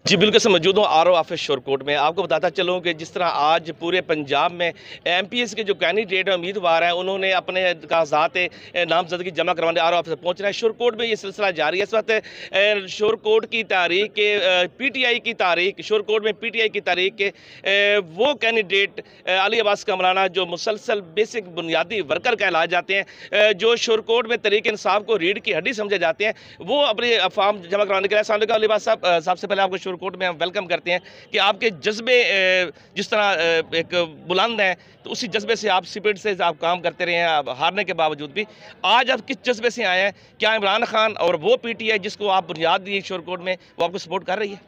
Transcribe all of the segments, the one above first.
जी बिल्कुल से मौजूद हूँ आर ओ ऑफिस शोरकोट में। आपको बताता चलूँ कि जिस तरह आज पूरे पंजाब में MPS के जो कैंडिडेट उम्मीदवार हैं उन्होंने अपने कागजात नामजदगी जमा करवाने आर ओ ऑफिस पहुँच रहे हैं। शोरकोट में ये सिलसिला जारी है। इस वक्त शोरकोट की तारीख के PTI की तारीख शोरकोट में PTI की तारीख के वो कैंडिडेट अली अब्बास कामराना जो मुसलसल बेसिक बुनियादी वर्कर कहलाए जाते हैं, जो शोरकोट में तहरीक इंसाफ को रीढ़ की हड्डी समझे जाते हैं, वो अपने फॉर्म जमा करवाने के लिए। अस्सलाम वालेकुम अली अब्बास साहब, सबसे पहले आपको शोरकोट में हम वेलकम करते हैं कि आपके जज्बे जिस तरह एक बुलंद हैं, तो उसी जज्बे से आप स्पिरिट से आप काम करते रहे हैं, आप हारने के बावजूद भी। आज आप किस जज्बे से आए हैं? क्या इमरान खान और वो PTI जिसको आप बुनियाद दी शोरकोट में, वो आपको सपोर्ट कर रही है?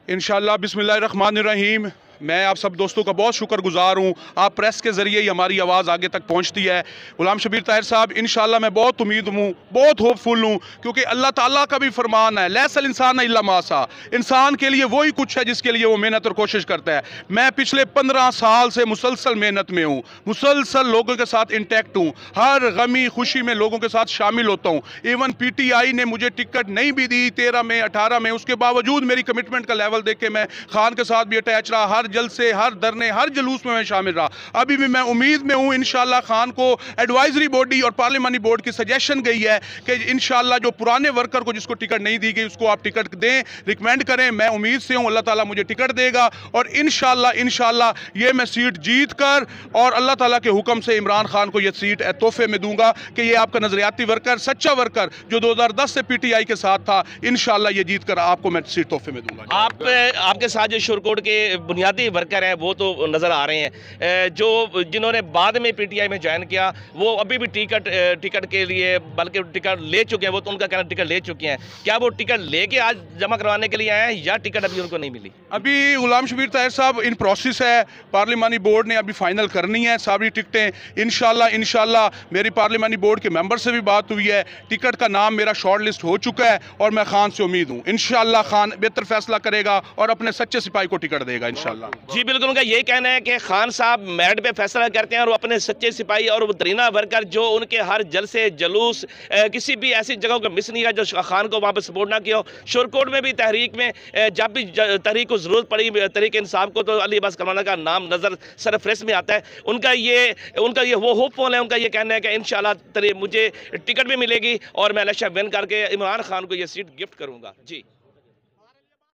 इंशाअल्लाह बिस्मिल्लाहिर्रहमानिर्रहीम। मैं आप सब दोस्तों का बहुत शुक्रगुजार हूँ। आप प्रेस के ज़रिए ही हमारी आवाज़ आगे तक पहुँचती है। गुलाम शबीर ताहिर साहब, इंशाअल्लाह मैं बहुत उम्मीद हूँ, बहुत होपफुल हूँ, क्योंकि अल्लाह ताला का भी फरमान है, लैसल इंसान इल्ला मासा। इंसान के लिए वही कुछ है जिसके लिए वो मेहनत और कोशिश करता है। मैं पिछले 15 साल से मुसलसल मेहनत में हूँ, मुसलसल लोगों के साथ इंटैक्ट हूँ, हर गमी खुशी में लोगों के साथ शामिल होता हूँ। इवन PTI ने मुझे टिकट नहीं भी दी 13 में 18 में, उसके बावजूद मेरी कमिटमेंट का लेवल देख के मैं खान के साथ भी अटैच रहा। हर जलसे, हर धरने, हर जुलूस में मैं शामिल रहा। अभी भी मैं उम्मीद में हूँ। इंशाअल्लाह खान को एडवाइजरी बॉडी और पार्लियामानी बोर्ड की सजेशन गई है कि इंशाअल्लाह जो पुराने वर्कर को जिसको टिकट नहीं दी गई उसको आप टिकट दें, रिकमेंड करें। मैं उम्मीद से हूँ अल्लाह ताला मुझे टिकट देगा और इंशाअल्लाह ये मैं सीट जीत कर और अल्लाह ताला के हुक्म से इमरान खान को ये सीट तोहफे में दूंगा कि ये आपका नजरियाती वर्कर, सच्चा वर्कर जो 2010 से PTI के साथ था, इंशाअल्लाह ये जीत कर आपको मैं सीट तोहफे में दूंगा। आपके साथ जो शोरकोट के बुनियादी वर्कर हैं वो तो नज़र आ रहे हैं, जो जिन्होंने बाद में PTI में ज्वाइन किया वो अभी भी टिकट के लिए बल्कि टिकट ले चुके हैं। वो तो उनका कहना टिकट ले चुके हैं। क्या वो टिकट लेके आज जमा करवाने के लिए आए हैं या टिकट अभी उनको नहीं मिली? अभी गुलाम शबीर ताहिर साहब इन प्रोसेस है, पार्लियामानी बोर्ड ने अभी फाइनल करनी है सारी टिकटें। इंशाअल्लाह मेरी पार्लियामानी बोर्ड के मेंबर से भी बात हुई है, टिकट का नाम मेरा शॉर्ट लिस्ट हो चुका है और मैं खान से उम्मीद हूँ इंशाअल्लाह खान बेहतर फैसला करेगा और अपने सच्चे सिपाही को टिकट देगा इंशाअल्लाह। जी बिल्कुल, उनका ये कहना है कि खान साहब मेरिट पे फैसला करते हैं और वो अपने सच्चे सिपाही और वो दरीना वर्कर जो उनके हर जलसे जुलूस किसी भी ऐसी जगह को मिस नहीं है जो खान को वहाँ पर सपोर्ट ना किया हो। शोरकोट में भी तहरीक में जब भी तहरीक को ज़रूरत पड़ी तहरीक इंसाफ को, तो अली अब्बास कामराना का नाम नज़र सरफरेस में आता है। उनका ये वो होपफुल है। उनका ये कहना है कि इंशाअल्लाह मुझे टिकट भी मिलेगी और मैं इलेक्शन विन करके इमरान खान को ये सीट गिफ्ट करूँगा। जी।